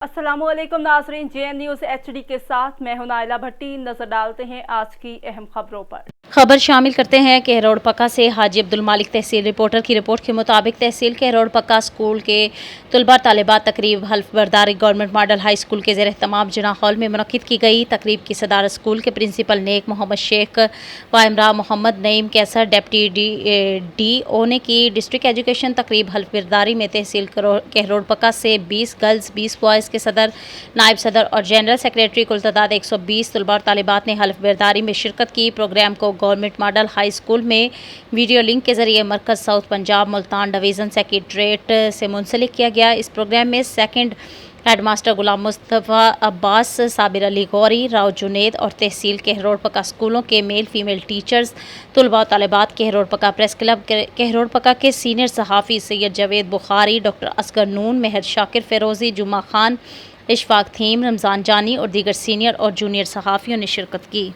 अस्सलाम वालेकुम नाजरीन, JN न्यूज़ HD के साथ मैं हूं नाइला भट्टी। नजर डालते हैं आज की अहम खबरों पर। खबर शामिल करते हैं केहरोड पक्का से हाजी अब्दुल मालिक तहसील रिपोर्टर की रिपोर्ट के मुताबिक तहसील केहरोड पक्का स्कूल के तलबा तालिबात तकरीब हल्फ बर्दारी गवर्नमेंट मॉडल हाई स्कूल के ज़ेर तमाम जना हॉल में मुनक्किद की गई। तकरीब की सदारत स्कूल के प्रिंसिपल नेक मोहम्मद शेख व इमरान मोहम्मद नईम कैसर डेप्टी DO ने की। डिस्ट्रिक्ट एजुकेशन तकरीब हल्फ बर्दारी में तहसील केहरोड पक्का से 20 गर्ल्स 20 बॉयज़ के सदर, नायब सदर और जनरल सेक्रेटरी कुल तादाद 120 तलबा और तालिबात ने हल्फ बर्दारी में शिरकत की। प्रोग्राम को गवर्नमेंट मॉडल हाई स्कूल में वीडियो लिंक के जरिए मरकज़ south Punjab Multan division secretariat से मुंसलिक किया गया। इस प्रोग्राम में सेकंड हेडमास्टर गुलाम मुस्तफ़ा अब्बास, साबिर अली गौरी, राव जुनेद और तहसील केहरोड पक्का स्कूलों के मेल फीमेल टीचर्स, तलबा और तालिबात, केहरोड पक्का प्रेस क्लब केहरोड पक्का के सीनियर सहाफ़ी सैयद जावेद बुखारी, डॉक्टर असगर नून, मेहर शाकिर फ़िरोज़ी, जुम्मा खान, इशफाक थीम, रमज़ान जानी और दीगर सीनियर और जूनियर सहाफ़ियों ने शिरकत की।